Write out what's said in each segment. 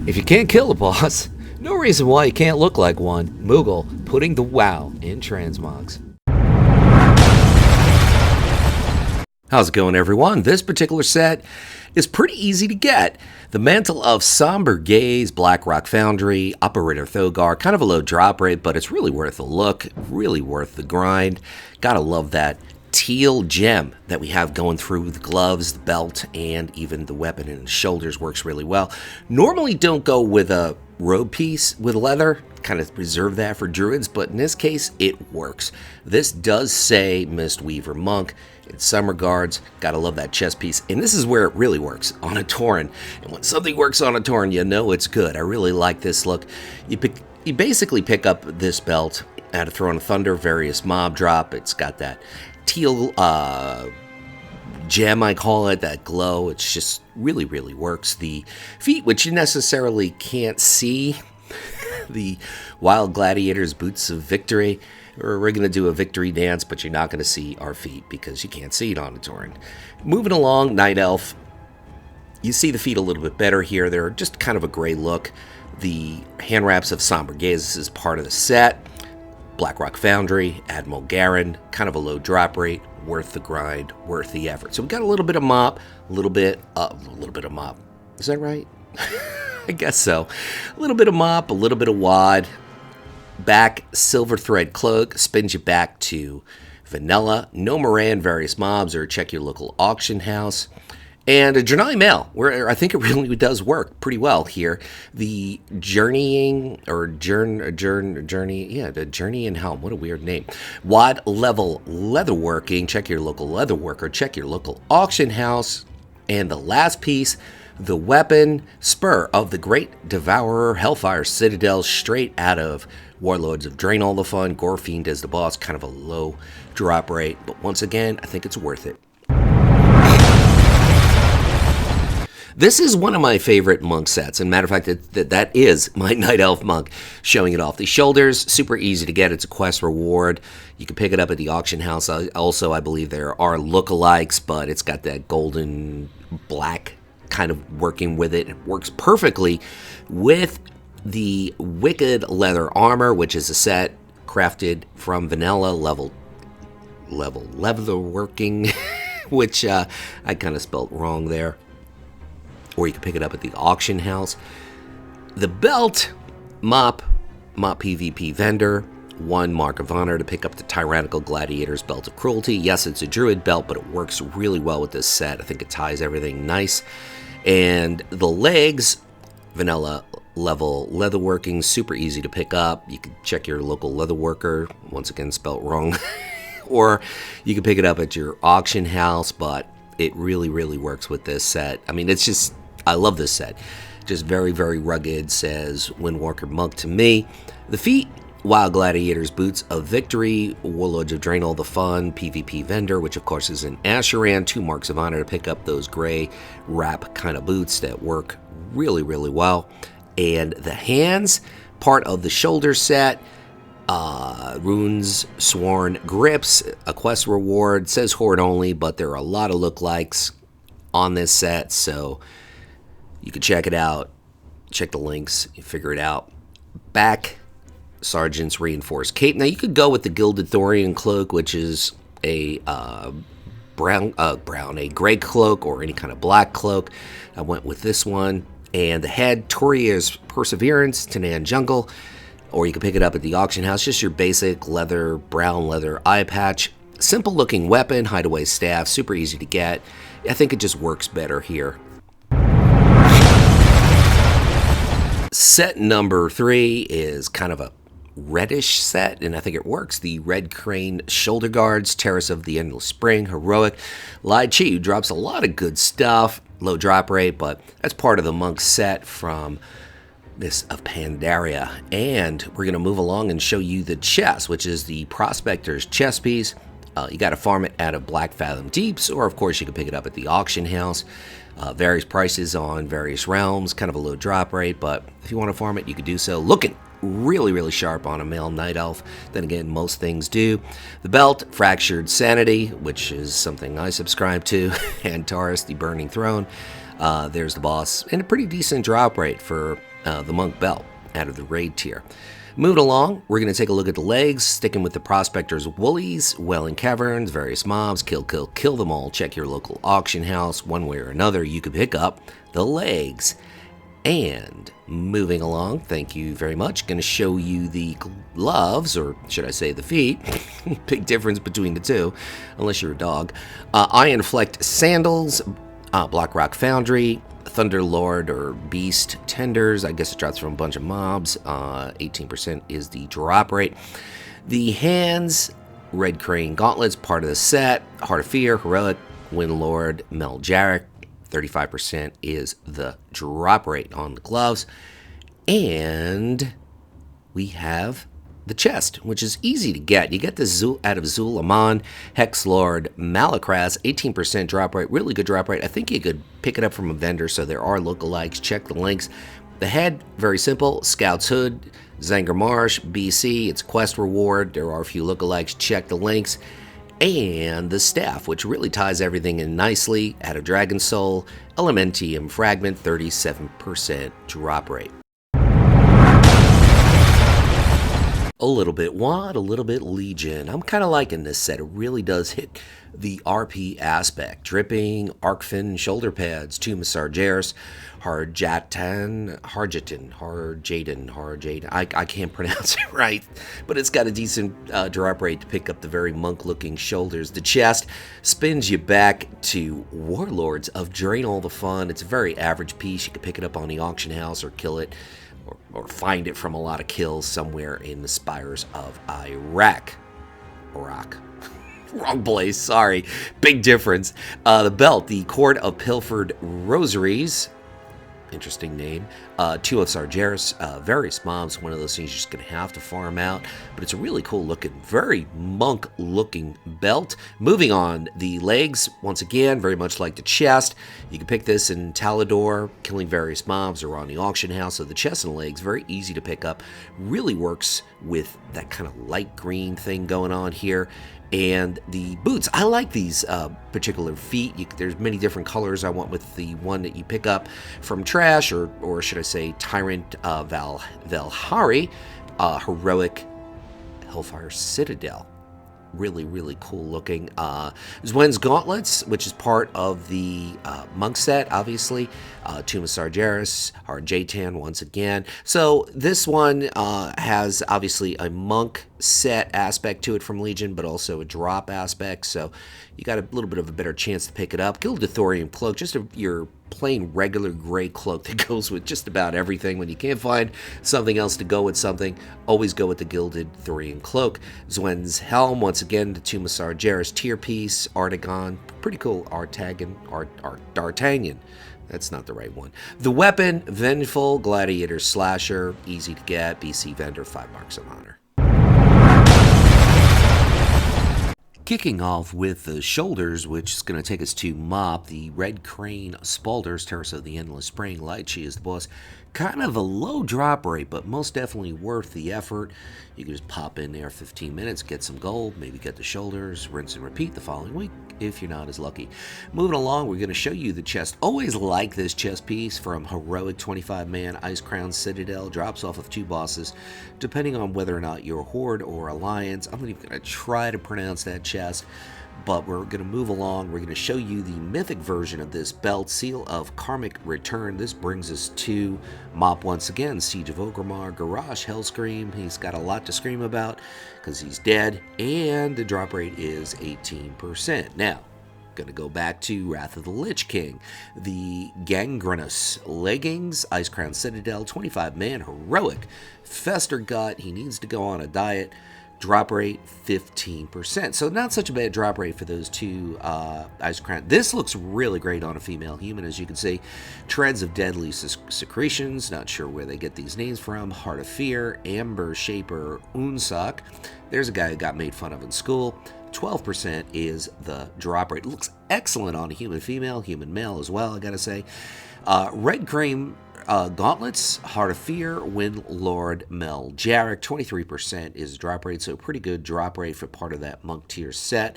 If you can't kill a boss, no reason why you can't look like one. Moogle putting the WoW in transmogs. How's it going, everyone? This particular set is pretty easy to get. The Mantle of Sombre Gaze, Blackrock Foundry, Operator Thogar, kind of a low drop rate, but it's really worth a look, really worth the grind. Gotta love that teal gem that we have going through the gloves, the belt, and even the weapon and the shoulders works really well. Normally don't go with a robe piece with leather, kind of reserve that for druids, but in this case it works. This does say Mistweaver Monk. It's some regards, gotta love that chest piece, and this is where it really works, on a Tauren. And when something works on a Tauren, you know it's good. I really like this look. You basically pick up this belt at a Throne of Thunder, various mob drop. It's got that teal gem, I call it, that glow. It's just really works. The feet, which you necessarily can't see, the Wild Gladiator's Boots of Victory. We're going to do a victory dance, but you're not going to see our feet because you can't see it on a Tauren. Moving along, Night Elf. You see the feet a little bit better here. They're just kind of a gray look. The hand wraps of Sombre Gaze, this is part of the set. Blackrock Foundry, Admiral Garen, kind of a low drop rate, worth the grind, worth the effort. So we got a little bit of mop, a little bit of mop. Is that right? I guess so. A little bit of mop, a little bit of wad. Back silver thread cloak spins you back to vanilla. No Moran, various mobs, or check your local auction house. And a Draenor mail, where I think it really does work pretty well here. The journeying, or the journeying helm, what a weird name. Wad level leatherworking, check your local leatherworker, check your local auction house. And the last piece, the weapon, Spur of the Great Devourer, Hellfire Citadel, straight out of Warlords of Draenor, the fun. Gorefiend as the boss, kind of a low drop rate. But once again, I think it's worth it. This is one of my favorite monk sets, and matter of fact, that is my Night Elf monk, showing it off. The shoulders, super easy to get. It's a quest reward. You can pick it up at the auction house. Also, I believe there are lookalikes, but it's got that golden black kind of working with it. It works perfectly with the Wicked Leather Armor, which is a set crafted from vanilla level leatherworking, which I kind of spelt wrong there. Or you can pick it up at the auction house. The belt, Mop PvP vendor, 1 mark of honor to pick up the Tyrannical Gladiator's Belt of Cruelty. Yes, it's a druid belt, but it works really well with this set. I think it ties everything nice. And the legs, vanilla level leatherworking, super easy to pick up. You can check your local leatherworker, once again spelt wrong. Or you can pick it up at your auction house, but it really works with this set. I mean, it's just, I love this set. Just very rugged, says Windwalker Monk to me. The feet, Wild Gladiator's Boots of Victory, Warlords of Draenor, the fun, PvP vendor, which of course is an Asheran, 2 marks of honor to pick up those gray wrap kind of boots that work really well. And the hands, part of the shoulder set, runes, sworn grips, a quest reward, says horde only, but there are a lot of lookalikes on this set, so you can check it out, check the links, you figure it out. Back, Sergeant's Reinforced Cape. Now you could go with the Gilded Thorian Cloak, which is a a gray cloak or any kind of black cloak. I went with this one. And the head, Toria's Perseverance, Tanan Jungle. Or you can pick it up at the auction house, just your basic leather, brown leather eye patch. Simple looking weapon, hideaway staff, super easy to get. I think it just works better here. Set number 3 is kind of a reddish set, and I think it works. The Red Crane Shoulder Guards, Terrace of the Endless Spring, Heroic. Lai Chi drops a lot of good stuff, low drop rate, but that's part of the monk set from this of Pandaria. And we're going to move along and show you the chest, which is the Prospector's chest piece. You got to farm it out of Black Fathom Deeps, or of course you can pick it up at the auction house. Various prices on various realms, kind of a low drop rate, but if you want to farm it, you could do so. Looking really sharp on a male night elf. Then again, most things do. The belt, Fractured Sanity, which is something I subscribe to, and Taurus, the Burning Throne. There's the boss, and a pretty decent drop rate for the monk belt out of the raid tier. Moving along, we're going to take a look at the legs, sticking with the Prospector's Woolies, Welling Caverns, various mobs, kill them all. Check your local auction house. One way or another, you can pick up the legs. And moving along, thank you very much. Going to show you the gloves, or should I say the feet. Big difference between the two, unless you're a dog. Iron Flecked Sandals, Blackrock Foundry, Thunderlord or Beast Tenders. I guess it drops from a bunch of mobs. 18% is the drop rate. The hands, Red Crane Gauntlets, part of the set. Heart of Fear, Heroic, Windlord, Mel Jarek. 35% is the drop rate on the gloves. And we have the chest, which is easy to get. You get this out of Zul Aman, Hexlord, Malakras, 18% drop rate, really good drop rate. I think you could pick it up from a vendor, so there are lookalikes. Check the links. The head, very simple, Scout's Hood, Zanger Marsh, BC, it's quest reward. There are a few lookalikes. Check the links. And the staff, which really ties everything in nicely, out of Dragon Soul, Elementium Fragment, 37% drop rate. A little bit WoD, a little bit Legion. I'm kind of liking this set. It really does hit the RP aspect. Dripping, Arcfin, shoulder pads, Tomb of Sargeras, Harjaden. I can't pronounce it right, but it's got a decent drop rate to pick up the very monk-looking shoulders. The chest spins you back to Warlords of Draenor, the fun. It's a very average piece. You can pick it up on the auction house or kill it. Or find it from a lot of kills somewhere in the spires of Iraq. Wrong place, sorry. Big difference. The belt, the Cord of Pilfered Rosaries. Interesting name. Two of Sargeras, various mobs. One of those things you're just going to have to farm out. But it's a really cool looking, very monk looking belt. Moving on, the legs, once again, very much like the chest. You can pick this in Talador, killing various mobs, or on the auction house. So the chest and legs, very easy to pick up. Really works with that kind of light green thing going on here. And the boots, I like these particular feet. There's many different colors. I went with the one that you pick up from Trash, or should I say Tyrant Valhari, Heroic Hellfire Citadel. Really, really cool looking. Zwen's Gauntlets, which is part of the monk set, obviously. Tomb of Sargeras, Harjatan once again. So this one has obviously a monk set aspect to it from Legion, but also a drop aspect. So you got a little bit of a better chance to pick it up. Gilded Thorium Cloak, just your plain regular gray cloak that goes with just about everything. When you can't find something else to go with something, always go with the Gilded Thorium Cloak. Zwen's Helm, once again, the Tomb of Sargeras tier piece, Artagon, pretty cool. D'Artagnan. That's not the right one. The weapon, Vengeful, Gladiator Slasher, easy to get, BC vendor, 5 marks of honor. Kicking off with the shoulders, which is going to take us to Mop, the Red Crane Spalders, Terrace of the Endless Spring. Light, she is the boss. Kind of a low drop rate, but most definitely worth the effort. You can just pop in there 15 minutes, get some gold, maybe get the shoulders, rinse and repeat the following week if you're not as lucky. Moving along, we're going to show you the chest. Always like this chest piece from Heroic 25-man Ice Crown Citadel. Drops off of 2 bosses, depending on whether or not you're a Horde or Alliance. I'm not even going to try to pronounce that chest, but we're going to move along. We're going to show you the mythic version of this belt, Seal of Karmic Return. This brings us to Mop once again, Siege of Orgrimmar, Garrosh, Hellscream. He's got a lot to scream about because he's dead, and the drop rate is 18%. Now, going to go back to Wrath of the Lich King, the Gangrenous Leggings, Ice Crown Citadel, 25-man Heroic, Fester Gut. He needs to go on a diet. Drop rate 15%. So not such a bad drop rate for those 2 Ice Crown. This looks really great on a female human, as you can see. Treads of Deadly Secretions. Not sure where they get these names from. Heart of Fear. Amber Shaper Unsak. There's a guy who got made fun of in school. 12% is the drop rate. It looks excellent on a human female, human male as well, I gotta say. Red Crane Gauntlets, Heart of Fear, Windlord, Mel Jarek, 23% is the drop rate, so pretty good drop rate for part of that monk tier set.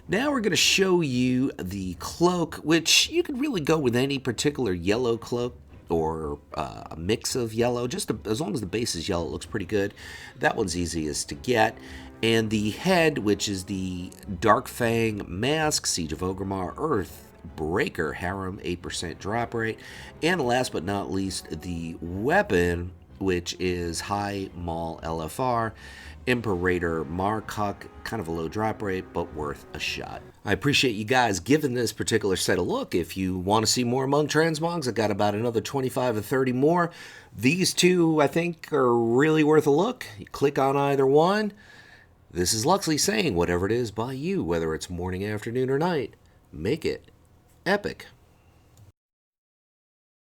Now we're going to show you the cloak, which you could really go with any particular yellow cloak. or a mix of yellow. As long as the base is yellow, it looks pretty good. That one's easiest to get. And the head, which is the Dark Fang Mask, Siege of Orgrimmar, Earth Breaker Harem, 8% drop rate. And last but not least, the weapon, which is High Maul LFR, Imperator Markuk, kind of a low drop rate, but worth a shot. I appreciate you guys giving this particular set a look. If you want to see more among transmogs, I got about another 25 or 30 more. These two, I think, are really worth a look. You click on either one. This is Luxley saying, whatever it is by you, whether it's morning, afternoon, or night, make it epic.